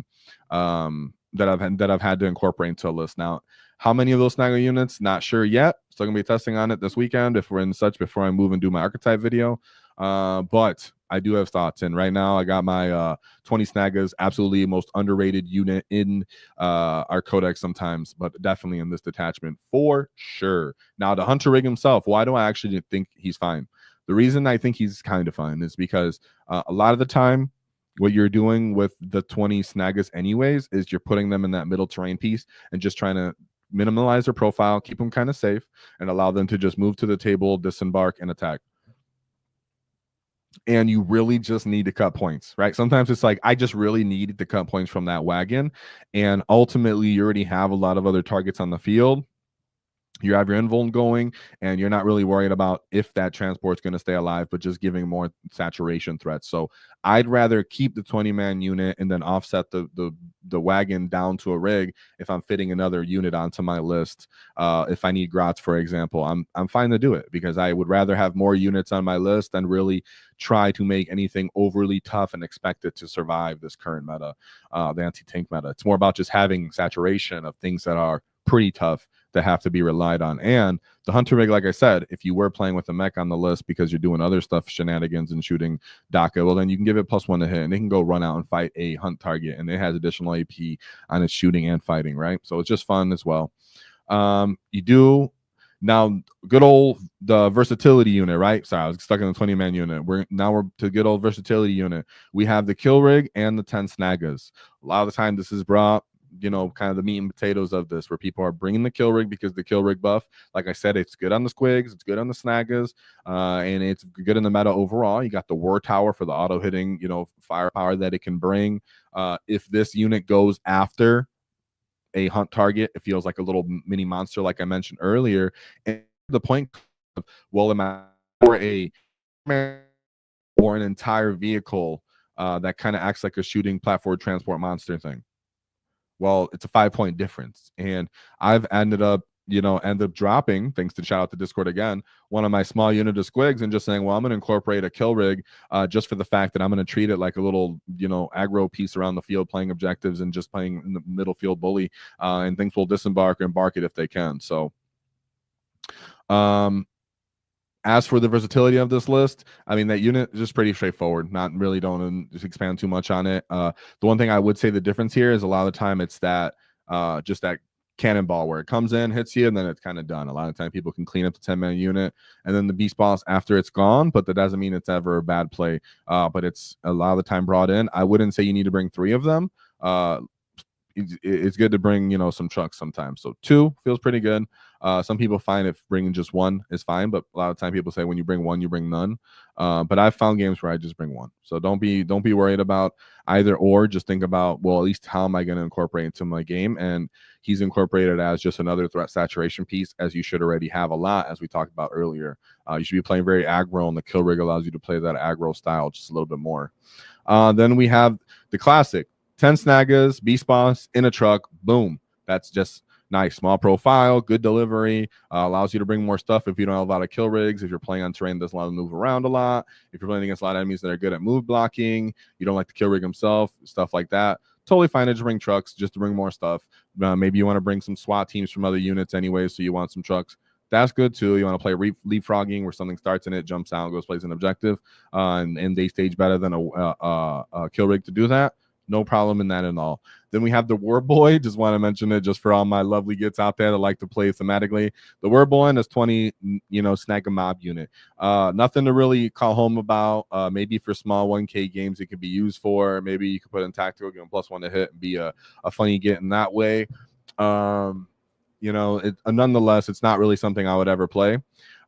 that I've had to incorporate into a list. Now, how many of those snagga units? Not sure yet. Still gonna be testing on it this weekend if we're in such before I move and do my archetype video. But I do have thoughts, and right now I got my 20 snaggas, absolutely most underrated unit in our codex sometimes, but definitely in this detachment for sure. Now, the hunter rig himself, why do I actually think he's fine? The reason I think he's kind of fine is because a lot of the time what you're doing with the 20 snaggas anyways is you're putting them in that middle terrain piece and just trying to minimize their profile, keep them kind of safe, and allow them to just move to the table, disembark, and attack. And you really just need to cut points, right? Sometimes it's like, I just really need to cut points from that wagon, and ultimately you already have a lot of other targets on the field. You have your invuln going, and you're not really worried about if that transport's going to stay alive, but just giving more saturation threats. So I'd rather keep the 20-man unit and then offset the wagon down to a rig if I'm fitting another unit onto my list. If I need grots, for example, I'm fine to do it, because I would rather have more units on my list than really try to make anything overly tough and expect it to survive this current meta, the anti-tank meta. It's more about just having saturation of things that are pretty tough that have to be relied on. And the hunter rig, like I said, if you were playing with a mech on the list because you're doing other stuff, shenanigans and shooting DACA, well, then you can give it +1 to hit, and it can go run out and fight a hunt target, and it has additional AP on its shooting and fighting, right? So it's just fun as well. You do now good old the versatility unit, right? Sorry, I was stuck in the 20-man unit. We're to good old versatility unit. We have the kill rig and the 10 snaggas. A lot of the time this is brought, kind of the meat and potatoes of this, where people are bringing the kill rig because the kill rig buff, like I said, it's good on the squigs, it's good on the snaggas, and it's good in the meta overall. You got the war tower for the auto hitting, firepower that it can bring. If this unit goes after a hunt target, it feels like a little mini monster, like I mentioned earlier. And the point of, well, am I or or an entire vehicle that kind of acts like a shooting platform transport monster thing. Well, it's a 5-point difference. And I've ended up dropping, thanks to shout out to Discord again, one of my small unit of squigs and just saying, well, I'm going to incorporate a kill rig just for the fact that I'm going to treat it like a little, aggro piece around the field, playing objectives and just playing in the middle field bully, and things will disembark or embark it if they can. So, as for the versatility of this list, I mean, that unit is just pretty straightforward. Not really, don't just expand too much on it. The one thing I would say the difference here is a lot of the time it's that just that cannonball where it comes in, hits you, and then it's kind of done. A lot of time people can clean up the 10-man unit, and then the Beastboss after it's gone, but that doesn't mean it's ever a bad play. But it's a lot of the time brought in. I wouldn't say you need to bring 3 of them. It's good to bring some trucks sometimes. So 2 feels pretty good. Some people find if bringing just 1 is fine, but a lot of time people say when you bring 1, you bring none. But I've found games where I just bring 1. So don't be worried about either or. Just think about, well, at least how am I going to incorporate into my game? And he's incorporated as just another threat saturation piece, as you should already have a lot, as we talked about earlier. You should be playing very aggro, and the kill rig allows you to play that aggro style just a little bit more. Then we have the classic 10 snaggas, Beastboss in a truck, boom. That's just nice. Small profile, good delivery, allows you to bring more stuff if you don't have a lot of kill rigs, if you're playing on terrain that's allowed to move around a lot, if you're playing against a lot of enemies that are good at move blocking, you don't like the kill rig himself, stuff like that. Totally fine to just bring trucks, just to bring more stuff. Maybe you want to bring some SWAT teams from other units anyway, so you want some trucks. That's good too. You want to play leapfrogging where something starts in it, jumps out, goes plays an objective, and they stage better than a kill rig to do that. No problem in that at all. Then we have the Word Boy. Just want to mention it just for all my lovely gits out there that like to play thematically. The Word Boy is 20, snag a mob unit. Nothing to really call home about. Maybe for small 1K games it could be used for. Maybe you could put in tactical, give them +1 to hit and be a funny get in that way. Nonetheless, it's not really something I would ever play.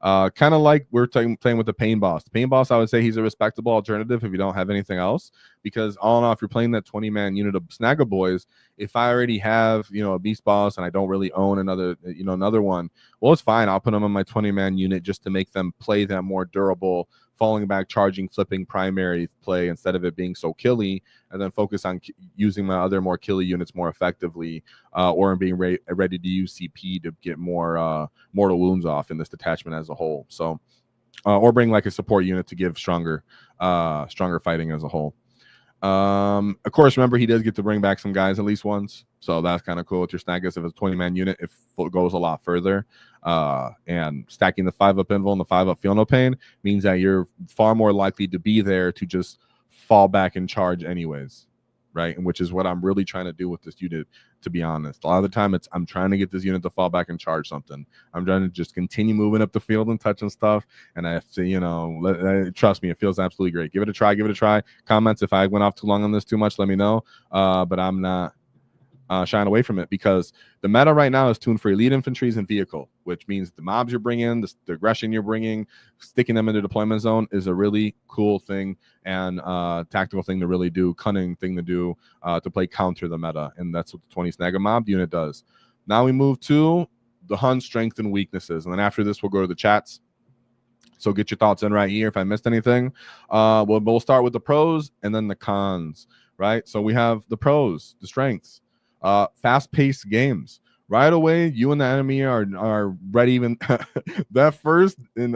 Kind of like we're playing with the Pain Boss. The Pain Boss, I would say he's a respectable alternative if you don't have anything else, because all in all, if you're playing that 20-man unit of Snagga Boys, if I already have, a Beast Boss and I don't really own another one, well, it's fine. I'll put them on my 20-man unit just to make them play that more durable, falling back, charging, flipping primary play instead of it being so killy, and then focus on using my other more killy units more effectively, or in being ready to use CP to get more mortal wounds off in this detachment as a whole. So, or bring like a support unit to give stronger fighting as a whole. Of course, remember he does get to bring back some guys at least once, so that's kind of cool with your snaggas if it's a 20-man unit. If it goes a lot further, and stacking the 5-up invul and the 5-up feel no pain means that you're far more likely to be there to just fall back and charge anyways, right? And which is what I'm really trying to do with this unit, to be honest. A lot of the time I'm trying to get this unit to fall back and charge something. I'm trying to just continue moving up the field and touching stuff, and I have to, trust me, it feels absolutely great. Give it a try. Comments if I went off too long on this too much, let me know, but I'm not shying away from it, because the meta right now is tuned for elite infantries and vehicle, which means the mobs you're bringing, the aggression you're bringing, sticking them in the deployment zone is a really cool thing and tactical thing to really do, cunning thing to do to play counter the meta, and that's what the 20 snagga mob unit does. Now we move to the Hun strength and weaknesses, and then after this we'll go to the chats. So get your thoughts in right here if I missed anything. We'll start with the pros and then the cons, right? So we have the pros, the strengths. Fast-paced games. Right away, you and the enemy are ready. Even that first in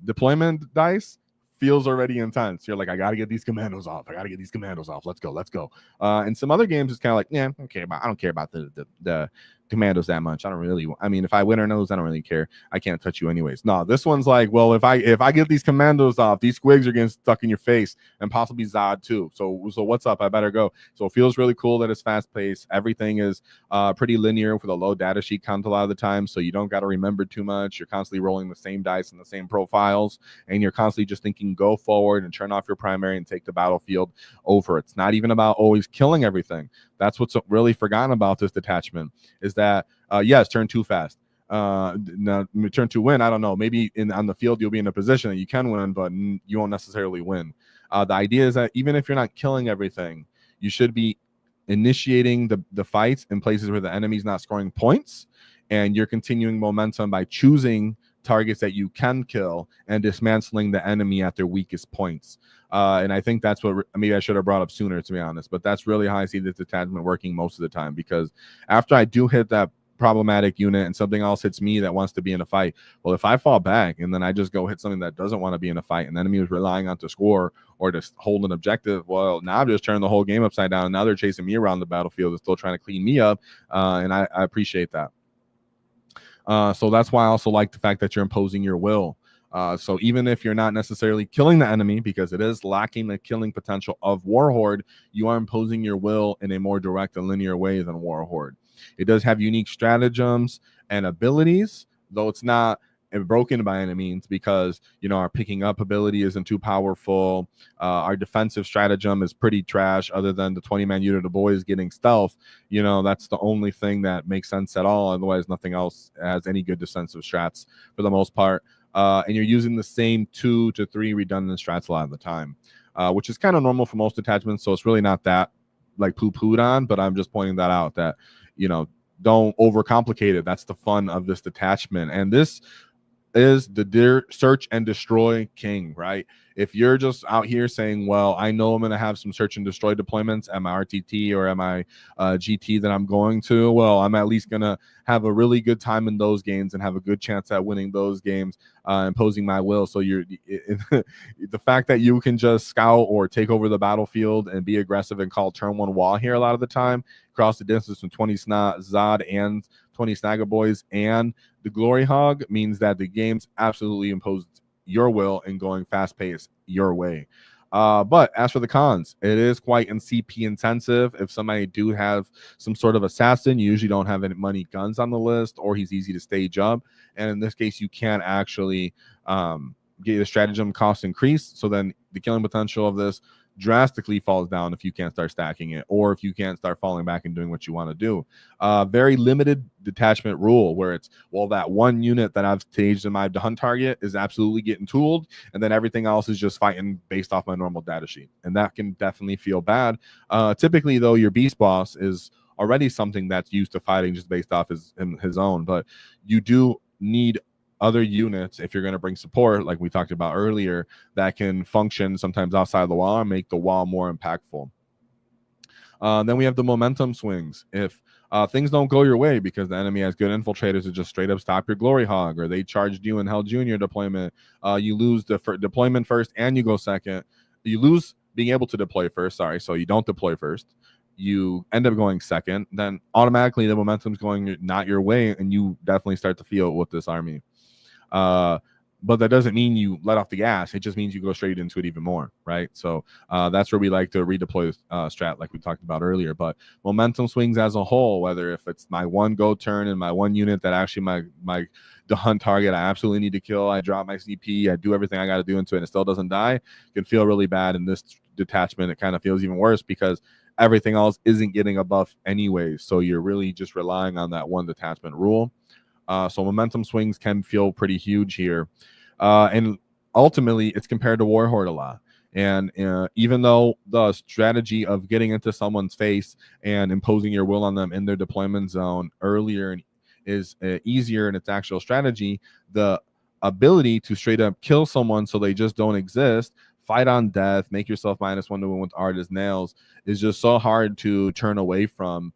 deployment dice feels already intense. You're like, I gotta get these commandos off. Let's go. And some other games, it's kind of like, yeah, I don't care about the commandos that much. If I win or lose, I don't really care. I can't touch you anyways. No, this one's like, well, if I get these commandos off, these squigs are getting stuck in your face, and possibly Zod too. So what's up? I better go. So it feels really cool that it's fast paced. Everything is pretty linear with a low data sheet count a lot of the time, so you don't got to remember too much. You're constantly rolling the same dice and the same profiles, and you're constantly just thinking, go forward and turn off your primary and take the battlefield over. It's not even about always killing everything. That's what's really forgotten about this detachment, is that yes, turn 2 fast. Now, turn 2 win, I don't know. Maybe on the field you'll be in a position that you can win, but you won't necessarily win. The idea is that even if you're not killing everything, you should be initiating the fights in places where the enemy's not scoring points, and you're continuing momentum by choosing targets that you can kill and dismantling the enemy at their weakest points. And I think that's what maybe I should have brought up sooner, to be honest, but that's really how I see this detachment working most of the time, because after I do hit that problematic unit and something else hits me that wants to be in a fight, well, if I fall back and then I just go hit something that doesn't want to be in a fight and the enemy is relying on to score or to hold an objective, well, now I'm just turning the whole game upside down. Now they're chasing me around the battlefield and still trying to clean me up, and I appreciate that. So that's why I also like the fact that you're imposing your will. So even if you're not necessarily killing the enemy, because it is lacking the killing potential of Warhorde, you are imposing your will in a more direct and linear way than Warhorde. It does have unique stratagems and abilities, though it's not broken by any means, because our picking up ability isn't too powerful. Our defensive stratagem is pretty trash, other than the 20-man unit of boys getting stealth. That's the only thing that makes sense at all. Otherwise, nothing else has any good defensive strats for the most part. And you're using the same 2 to 3 redundant strats a lot of the time, which is kind of normal for most detachments. So it's really not that like poo-pooed on, but I'm just pointing that out, that don't overcomplicate it. That's the fun of this detachment. And this is the search and destroy king, right? If you're just out here saying, well, I know I'm going to have some search and destroy deployments at my RTT or at my GT that I'm going to, well, I'm at least going to have a really good time in those games and have a good chance at winning those games, imposing my will. So the fact that you can just scout or take over the battlefield and be aggressive and call turn 1 wall here a lot of the time, cross the distance from 20 Zod and 20 Snagga boys and the Glory Hog, means that the game's absolutely imposed your will and going fast paced your way. But as for the cons, it is quite CP intensive. If somebody do have some sort of assassin, you usually don't have any money guns on the list, or he's easy to stage up. And in this case, you can actually get the stratagem cost increased. So then the killing potential of this drastically falls down if you can't start stacking it, or if you can't start falling back and doing what you want to do. Very limited detachment rule, where it's, well, that one unit that I've staged in my hunt target is absolutely getting tooled, and then everything else is just fighting based off my normal data sheet, and that can definitely feel bad. Typically, though, your Beastboss is already something that's used to fighting just based off his own, but you do need other units if you're going to bring support, like we talked about earlier, that can function sometimes outside of the wall and make the wall more impactful. Then we have the momentum swings. If things don't go your way because the enemy has good infiltrators to just straight up stop your Glory Hog, or they charged you and held you in your deployment, you lose the deployment first and you go second. You lose being able to deploy first, so you don't deploy first. You end up going second, then automatically the momentum's going not your way, and you definitely start to feel it with this army. But that doesn't mean you let off the gas. It just means you go straight into it even more, right? So that's where we like to redeploy strat, like we talked about earlier. But momentum swings as a whole, whether if it's my one go turn and my one unit that actually the hunt target I absolutely need to kill, I drop my CP, I do everything I got to do into it, and it still doesn't die, it can feel really bad. In this detachment, it kind of feels even worse because everything else isn't getting a buff anyway. So you're really just relying on that one detachment rule. So momentum swings can feel pretty huge here. And ultimately, it's compared to Warhorde a lot. And even though the strategy of getting into someone's face and imposing your will on them in their deployment zone earlier is easier in its actual strategy, the ability to straight up kill someone so they just don't exist, fight on death, make yourself -1 to win with artist nails, is just so hard to turn away from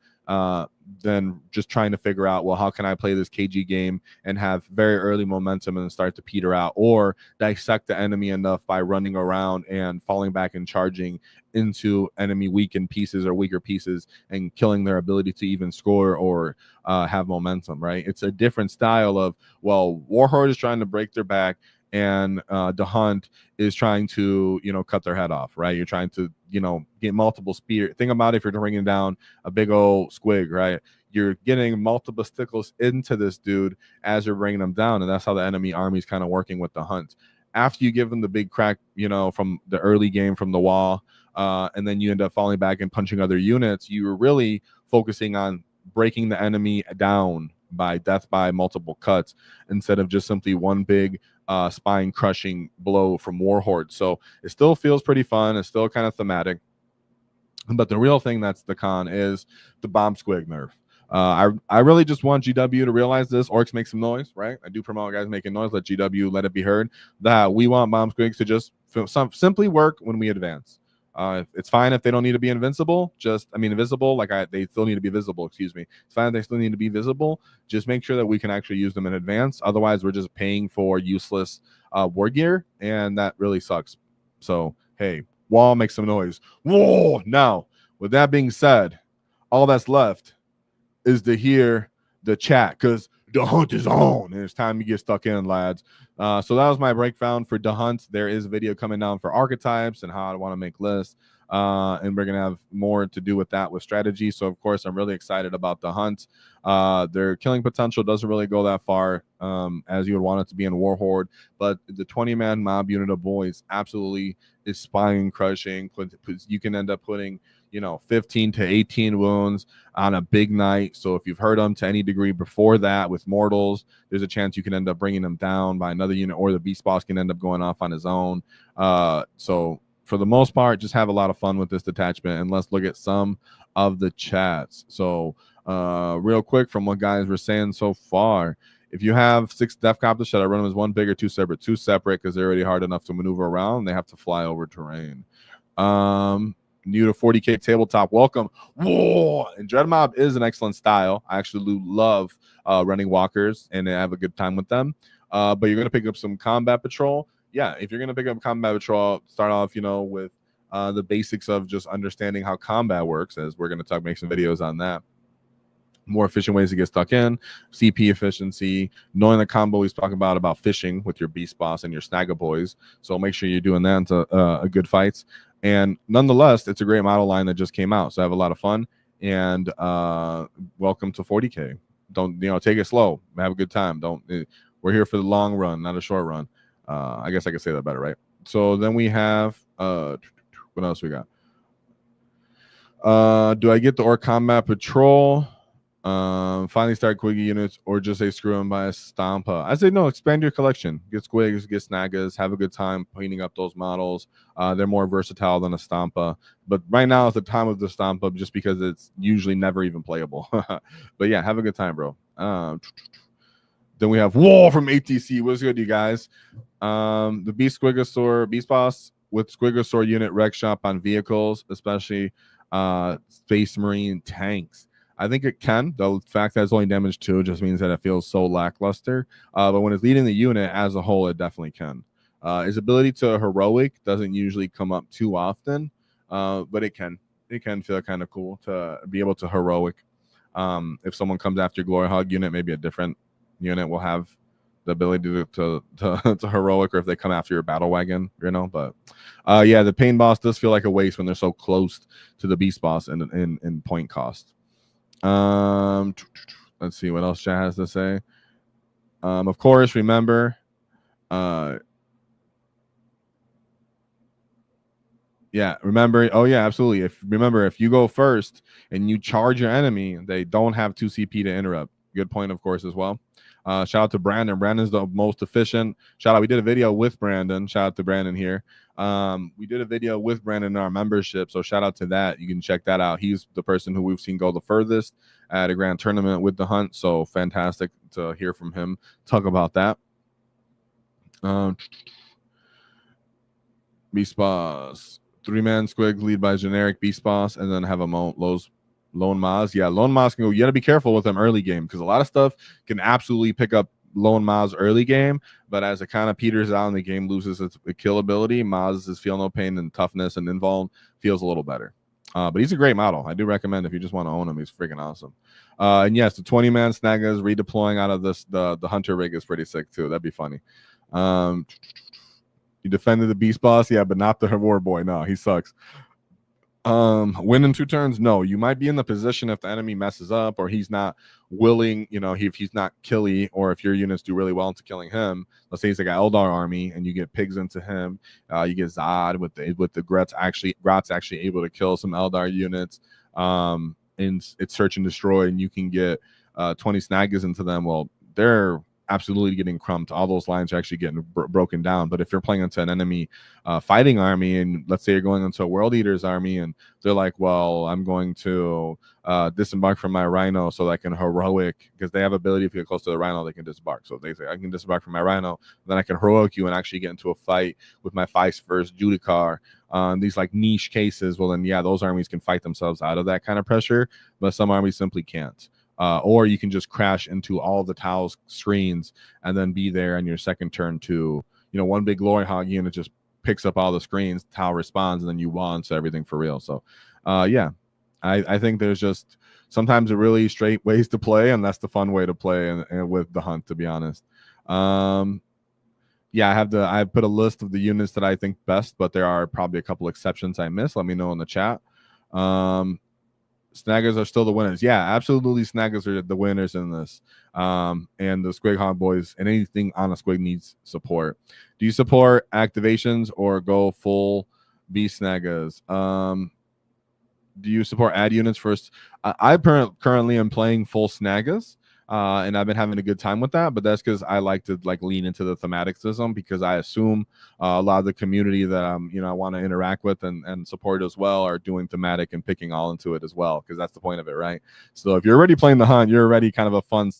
than just trying to figure out, well, how can I play this KG game and have very early momentum and start to peter out, or dissect the enemy enough by running around and falling back and charging into enemy weakened pieces or weaker pieces and killing their ability to even score or have momentum, right? It's a different style of, well, Warhorde is trying to break their back and the hunt is trying to, cut their head off, right? You're trying to, get multiple spear. Think about if you're bringing down a big old squig, right? You're getting multiple stickles into this dude as you're bringing them down, and that's how the enemy army is kind of working with the hunt. After you give them the big crack, from the early game from the wall, and then you end up falling back and punching other units, you're really focusing on breaking the enemy down by death by multiple cuts instead of just simply one big spine crushing blow from Warhorde. So it still feels pretty fun. It's still kind of thematic, but the real thing that's the con is the bomb squig nerf. I really just want GW to realize this. Orcs make some noise, right? I do promote guys making noise. Let GW let it be heard that we want Bomb Squigs to just simply work when we advance. It's fine if they don't need to be invincible. Invisible. They still need to be visible. Excuse me. It's fine if they still need to be visible. Just make sure that we can actually use them in advance. Otherwise, we're just paying for useless war gear, and that really sucks. So hey, wall, make some noise. Whoa! Now, with that being said, all that's left is to hear the chat, because the hunt is on and it's time to get stuck in, lads. So that was my breakdown for the hunt. There is a video coming down for archetypes and how I want to make lists, and we're gonna have more to do with that with strategy. So of course I'm really excited about the hunt. Their killing potential doesn't really go that far as you would want it to be in Warhorde, but the 20-man mob unit of boys absolutely is spine crushing. You can end up putting 15 to 18 wounds on a big night. So if you've hurt them to any degree before that with mortals, there's a chance you can end up bringing them down by another unit, or the Beastboss can end up going off on his own. So for the most part, just have a lot of fun with this detachment, and let's look at some of the chats. So real quick, from what guys were saying so far, if you have 6 Death Copters, should I run them as one big or two separate? Two separate, because they're already hard enough to maneuver around. They have to fly over terrain. New to 40K tabletop, welcome. Whoa! And Dread Mob is an excellent style. I actually love running walkers, and I have a good time with them. But you're going to pick up some combat patrol. Yeah, if you're going to pick up combat patrol, start off, with the basics of just understanding how combat works, as we're going to make some videos on that. More efficient ways to get stuck in, CP efficiency, knowing the combo he's talking about fishing with your Beastboss and your Snagga boys. So make sure you're doing that into a good fights. And nonetheless, it's a great model line that just came out. So have a lot of fun, and welcome to 40K. Don't take it slow. Have a good time. We're here for the long run, not a short run. I guess I could say that better, right? So then we have what else we got? Do I get the Orc Combat Patrol? Finally start Quiggy units, or just say screw them by a Stampa? I say no, expand your collection. Get Squigs, get Snaggas, have a good time cleaning up those models. They're more versatile than a Stampa, but right now is the time of the Stampa, just because it's usually never even playable. But yeah, have a good time, bro. Then we have War from ATC. What's good, you guys? The Squigosaur Beastboss with Squigosaur unit wreck shop on vehicles, especially Space Marine tanks. I think it can. The fact that it's only damage 2 just means that it feels so lackluster. But when it's leading the unit as a whole, it definitely can. His ability to heroic doesn't usually come up too often, but it can. It can feel kind of cool to be able to heroic. If someone comes after your Glory Hog unit, maybe a different unit will have the ability to heroic, or if they come after your battle wagon, But yeah, the Pain Boss does feel like a waste when they're so close to the Beast Boss in point cost. Let's see what else chat has to say. Of course, remember, yeah, remember. Oh yeah, absolutely. If you go first and you charge your enemy, they don't have 2 CP to interrupt. Good point, of course, as well. Shout out to Brandon. Brandon's the most efficient. Shout out. We did a video with Brandon. Shout out to Brandon here. We did a video with Brandon in our membership, so shout out to that. You can check that out. He's the person who we've seen go the furthest at a grand tournament with the hunt, so fantastic to hear from him talk about that. Beast Boss, 3-man squig lead by generic Beast Boss, and then have a Lone Maz. Yeah, Lone Maz can go. You got to be careful with them early game, because a lot of stuff can absolutely pick up Lone Maz early game, but as it kind of peters out and the game loses its kill ability, Maz's feel no pain and toughness and invuln feels a little better. But he's a great model. I do recommend if you just want to own him. He's freaking awesome. And yes, the 20-man Snaggas redeploying out of the Hunter rig is pretty sick too. That'd be funny. You defended the Beast Boss, yeah, but not the War Boy. No, he sucks. Win in 2 turns? No, you might be in the position if the enemy messes up, or he's not willing, if he's not killy, or if your units do really well into killing him. Let's say he's like an Eldar army and you get pigs into him, you get Zod with the Grot's actually able to kill some Eldar units, and it's search and destroy, and you can get 20 Snaggas into them. Well, they're absolutely getting crumped. All those lines are actually getting broken down. But if you're playing into an enemy fighting army, and let's say you're going into a World Eater's army, and they're like, well, I'm going to disembark from my Rhino so that I can heroic, because they have ability if you get close to the Rhino, they can disembark. So they say, I can disembark from my Rhino, then I can heroic you and actually get into a fight with my Feist first Judicar. These like niche cases, well then yeah, those armies can fight themselves out of that kind of pressure, but some armies simply can't. Or you can just crash into all the Tao's screens and then be there on your second turn to, one big Glory Hog unit just picks up all the screens, Tao responds, and then you won, so everything for real. So yeah, I think there's just sometimes a really straight ways to play, and that's the fun way to play and with the hunt, to be honest. Yeah, I've put a list of the units that I think best, but there are probably a couple exceptions I missed. Let me know in the chat. Snaggers are still the winners. Yeah, absolutely. Snaggers are the winners in this. And the Squighog boys and anything on a Squig needs support. Do you support activations or go full beast snaggas? Do you support ad units first? I currently am playing full snaggas. And I've been having a good time with that, but that's because I like to lean into the thematic system, because I assume a lot of the community that I want to interact with and support as well are doing thematic and picking all into it as well, because that's the point of it, right? So if you're already playing the hunt, you're already kind of a fun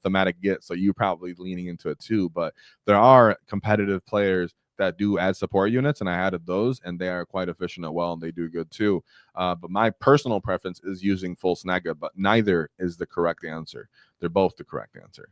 thematic get, so you're probably leaning into it too. But there are competitive players that do add support units, and I added those, and they are quite efficient as well, and they do good too. But my personal preference is using full snagga, but neither is the correct answer. They're both the correct answer.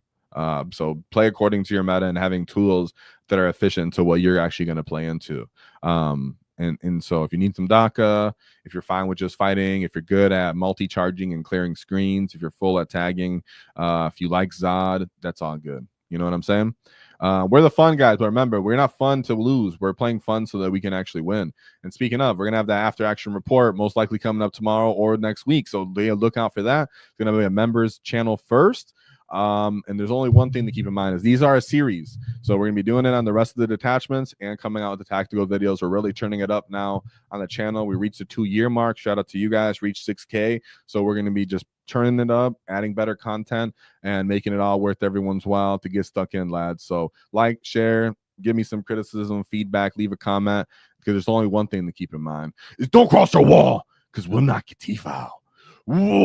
So play according to your meta and having tools that are efficient to what you're actually going to play into. And so if you need some DACA, if you're fine with just fighting, if you're good at multi-charging and clearing screens, if you're full at tagging, if you like Zod, that's all good. You know what I'm saying? We're the fun guys, but remember, we're not fun to lose. We're playing fun so that we can actually win. And speaking of, we're going to have that after action report most likely coming up tomorrow or next week. So look out for that. It's going to be a members channel first. And there's only one thing to keep in mind is these are a series. So we're going to be doing it on the rest of the detachments and coming out with the tactical videos. We're really turning it up now on the channel. We reached the 2-year mark. Shout out to you guys. Reached 6K. So we're going to be just turning it up, adding better content, and making it all worth everyone's while to get stuck in, lads. So like, share, give me some criticism, feedback, leave a comment, because there's only one thing to keep in mind is don't cross your wall, because we'll knock your teeth out. Whoa.